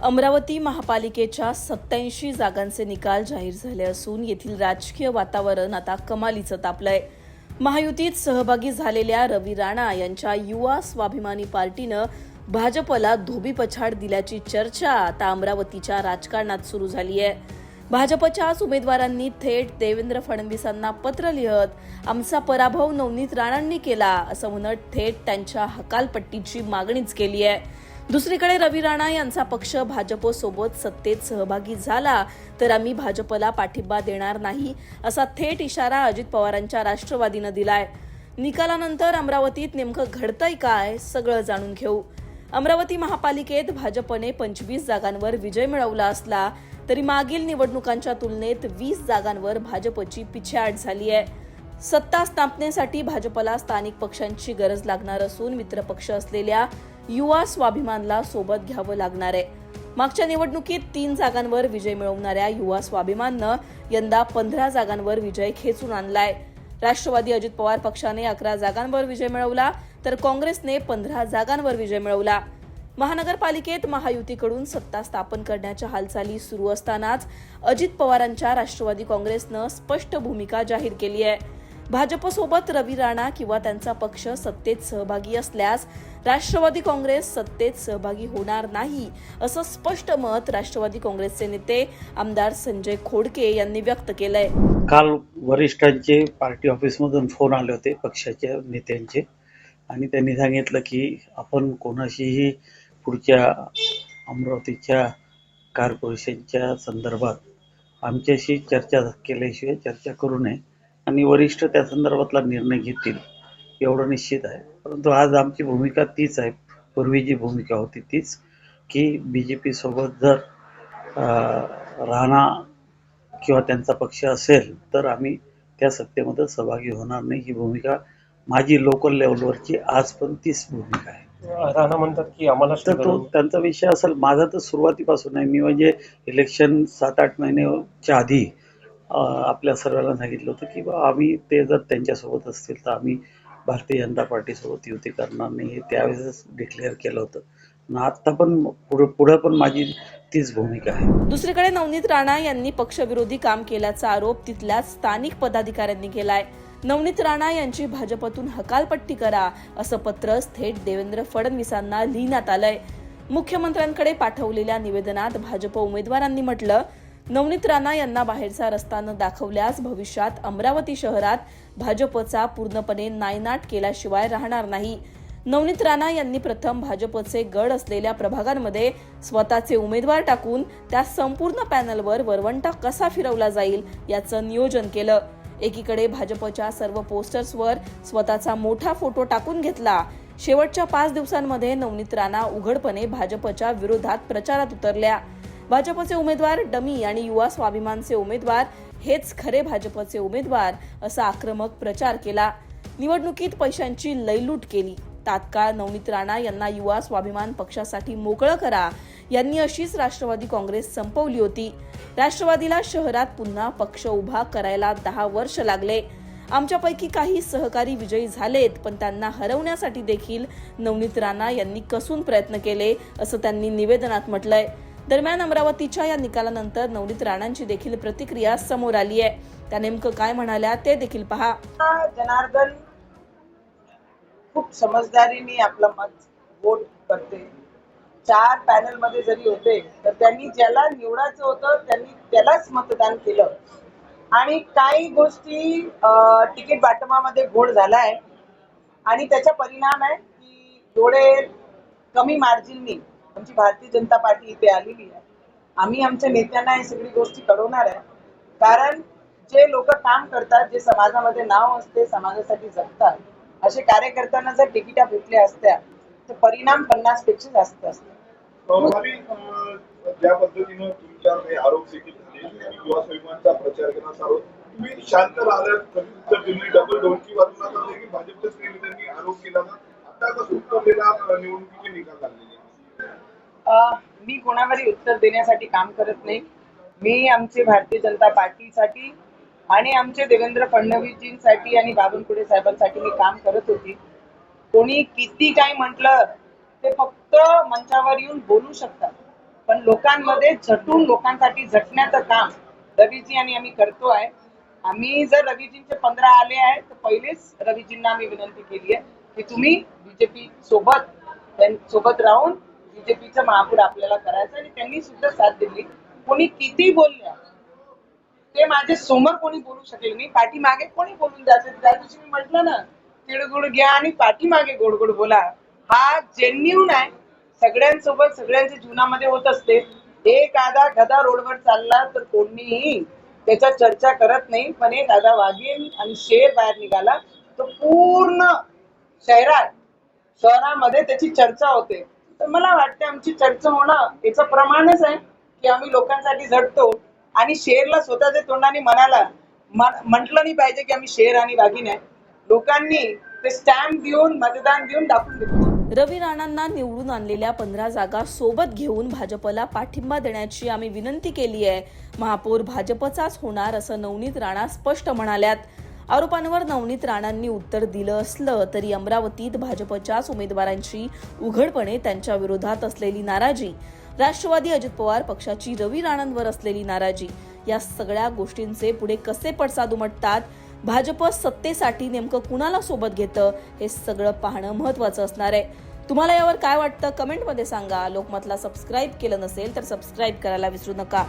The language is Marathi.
अमरावती महापालिकेच्या 87 जागांचे निकाल जाहीर झाले असून येथील राजकीय वातावरण आता कमालीचं तापलंय। महायुतीत सहभागी झालेल्या रवी राणा यांच्या युवा स्वाभिमानी पार्टीनं भाजपला धोबीपछाड दिल्याची चर्चा आता अमरावतीच्या राजकारणात सुरू झाली आहे। भाजपच्याच उमेदवारांनी थेट देवेंद्र फडणवीसांना पत्र लिहत आमचा पराभव नवनीत राणांनी केला असं म्हणत थेट त्यांच्या हकालपट्टीची मागणीच केली आहे। दुसरीकडे रवी राणा यांचा पक्ष भाजपसोबत सत्तेत सहभागी झाला तर आम्ही भाजपला पाठिंबा देणार नाही असा थेट इशारा अजित पवारांच्या राष्ट्रवादीनं दिलाय। निकालानंतर अमरावतीत नेमकं घडतंय काय सगळं जाणून घेऊ। अमरावती महापालिकेत भाजपने 25 जागांवर विजय मिळवला असला तरी मागील निवडणुकांच्या तुलनेत 20 जागांवर भाजपची पिछेहाट झाली आहे। सत्ता स्थापनेसाठी भाजपला स्थानिक पक्षांची गरज लागणार असून मित्रपक्ष असलेल्या युवा स्वाभिमानला सोबत घ्यावं लागणार आहे। मागच्या निवडणुकीत 3 जागांवर विजय मिळवणाऱ्या युवा स्वाभिमाननं यंदा 15 जागांवर विजय खेचून आणलाय। राष्ट्रवादी अजित पवार पक्षाने 11 जागांवर विजय मिळवला तर काँग्रेसने 15 जागांवर विजय मिळवला। महानगरपालिकेत महायुतीकडून सत्ता स्थापन करण्याच्या हालचाली सुरू असतानाच अजित पवारांच्या राष्ट्रवादी काँग्रेसनं स्पष्ट भूमिका जाहीर केली आहे। भाजपसोबत रवी राणा किंवा त्यांचा पक्ष सत्तेत सहभागी असल्यास राष्ट्रवादी काँग्रेस सत्तेत सहभागी होणार नाही असं स्पष्ट मत राष्ट्रवादी काँग्रेसचे नेते आमदार संजय खोडके यांनी व्यक्त केलंय। काल वरिष्ठांचे पार्टी ऑफिसमधून फोन आले होते पक्षाच्या नेत्यांचे आणि त्यांनी सांगितलं की आपण कोणाशीही पुढच्या अमरावतीच्या कॉर्पोरेशनच्या संदर्भात आमच्याशी चर्चा केल्याशिवाय चर्चा करू नये आणि वरिष्ठ त्या संदर्भातला निर्णय घेतील एवढं निश्चित आहे। परंतु आज आमची भूमिका तीच आहे, पूर्वी जी भूमिका होती तीच की BJP सोबत जर राणा किंवा त्यांचा पक्ष असेल तर आम्ही त्या सत्तेमध्ये सहभागी होणार नाही। ही भूमिका माझी लोकल लेवलवरची आज पण तीच भूमिका आहे। राणा म्हणतात की आम्हाला तो त्यांचा विषय असेल, माझा तर सुरुवातीपासून आहे। मी म्हणजे इलेक्शन 7-8 महिन्याच्या आधी आपल्या सर्वांना सांगितलं होतं की आम्ही ते जर त्यांच्यासोबत असतील तर आम्ही भारतीय जनता पार्टीसोबत युती करणार नाही, हे त्यावेळेस डिक्लेअर केलं होतं। आता पण पुढे पण माझी तीच भूमिका आहे। दुसरीकडे नवनीत राणा यांनी पक्षविरोधी काम केल्याचा आरोप तिथल्याच स्थानिक पदाधिकाऱ्यांनी केलाय। नवनीत राणा यांची भाजपतून हकालपट्टी करा असं पत्र थेट देवेंद्र फडणवीसांना लिहिण्यात आलंय। मुख्यमंत्र्यांकडे पाठवलेल्या निवेदनात भाजप उमेदवारांनी म्हटलं, नवनीत राणा यांना बाहेरचा रस्ता न दाखवल्यास भविष्यात अमरावती शहरात भाजपचा पूर्णपणे नायनाट केल्याशिवाय राहणार नाही। नवनीत राणा यांनी प्रथम भाजपचे गड असलेल्या प्रभागांमध्ये स्वतःचे उमेदवार टाकून त्या संपूर्ण पॅनलवर वरवंटा कसा फिरवला जाईल याचं नियोजन केलं। एकीकडे भाजपच्या सर्व पोस्टर्सवर स्वतःचा मोठा फोटो टाकून घेतला। शेवटच्या 5 दिवसांमध्ये नवनीत राणा उघडपणे भाजपच्या विरोधात प्रचारात उतरल्या। भाजपचे उमेदवार डमी आणि युवा स्वाभिमानचे उमेदवार हेच खरे भाजपचे उमेदवार असा आक्रमक प्रचार केला। निवडणुकीत पैशांची लयलूट केली। तात्काळ नवनीत राणा यांना युवा स्वाभिमान पक्षासाठी मोकळं करा यांनी अशीच राष्ट्रवादी काँग्रेस संपवली होती। राष्ट्रवादीला शहरात पुन्हा पक्ष उभा करायला 10 वर्ष लागले। आमच्यापैकी काही सहकारी विजयी झालेत पण त्यांना हरवण्यासाठी देखील नवनीत राणा यांनी कसून प्रयत्न केले असं त्यांनी निवेदनात म्हटलंय। दरम्यान अमरावतीच्या या निकालानंतर नवनीत राणांची देखील प्रतिक्रिया समोर आली आहे। त्या नेमकं काय म्हणाल्या ते देखील पहा। जनार्दन खूप समजदारीने आपलं मत वोट करते। 4 पॅनल मध्ये जरी होते तर त्यांनी ज्याला निवडायचं होतं त्यांनी त्यालाच मतदान केलं आणि काही गोष्टी तिकीट वाटपामध्ये घोळ झालाय आणि त्याचा परिणाम आहे की एवढे कमी मार्जिननी आमची भारतीय जनता पार्टी इथे आलेली आहे। आम्ही आमच्या नेत्यांना हे सगळी गोष्टी कळवणार आहे, कारण जे लोक काम करतात, जे समाजामध्ये नाव असते, समाजासाठी जगतात, असे कार्यकर्त्यांना जर तिकिटा भेटल्या असत्या तर परिणाम 50 पेक्षा जास्त असतात। ज्या पद्धतीने तुमच्यावर आरोप देखील झाले, युवा स्वाभिमानचा प्रचार करण्याचा आरोप, तुम्ही शांत राहिल्यात, तुम्ही डबल ढोलकी वाजवणार की भाजपच्याच नेत्यांनी आरोप केला ना, आता कसं उत्तर देणार निवडणुकीचे निकाल लागलेले? मी कोणावरही उत्तर देण्यासाठी काम करत नाही। मी आमचे भारतीय जनता पार्टीसाठी आणि आमचे देवेंद्र फडणवीसजींसाठी आणि बावनकुळे साहेबांसाठी मी काम करत होती। कोणी किती काही म्हटलं ते फक्त मंचावर येऊन बोलू शकतात, पण लोकांमध्ये झटून लोकांसाठी झटण्याचं काम रवीजी आणि आम्ही करतोय. आम्ही जर रवीजींचे 15 आले आहे तर पहिलेच रवीजींना आम्ही विनंती केली आहे की तुम्ही बीजेपी सोबत राहून बीजेपीचं महापूर आपल्याला करायचं, आणि त्यांनी सुद्धा साथ दिली. कोणी किती बोलल्या ते माझे समोर कोणी बोलू शकेल नाही, पाठीमागे कोणी बोलून जायचं. त्या दिवशी मी म्हटलं ना, तिळगुळ घ्या आणि पाठीमागे गोड गोड बोला. हा जेन्युन आहे, सगळ्यांसोबत सगळ्यांच्या जीवनामध्ये होत असते. एक आधा गधा रोडवर चालला तर कोणीही त्याच्या चर्चा करत नाही, पण एक आधा वाघीण आणि शेर बाहेर निघाला तर पूर्ण शहरामध्ये त्याची चर्चा होते. तर मला वाटते आमची चर्चा होणं याचं प्रमाणच आहे की आम्ही लोकांसाठी झटतो, आणि शेरला स्वतःच्या तोंडाने म्हटलं नाही पाहिजे की आम्ही शेर आणि वाघीण आहे. लोकांनी ते स्टॅम्प देऊन मतदान देऊन दाखवून दिलं. रवी राणांना निवडून आणलेल्या 15 जागा सोबत घेऊन भाजपला पाठिंबा देण्याची आम्ही विनंती केली आहे. महापौर भाजपचाच होणार असं नवनीत राणा स्पष्ट म्हणाल्यात. आरोपांवर नवनीत राणांनी उत्तर दिलं असलं तरी अमरावतीत भाजपच्याच उमेदवारांची उघडपणे त्यांच्या विरोधात असलेली नाराजी, राष्ट्रवादी अजित पवार पक्षाची रवी राणांवर असलेली नाराजी, या सगळ्या गोष्टींचे पुढे कसे पडसाद उमटतात, भाजप सत्तेसाठी नेमकं कुणाला सोबत घेतं, हे सगळं पाहणं महत्त्वाचं असणार आहे. तुम्हाला यावर काय वाटतं कमेंटमध्ये सांगा. लोकमतला सबस्क्राईब केलं नसेल तर सबस्क्राईब करायला विसरू नका.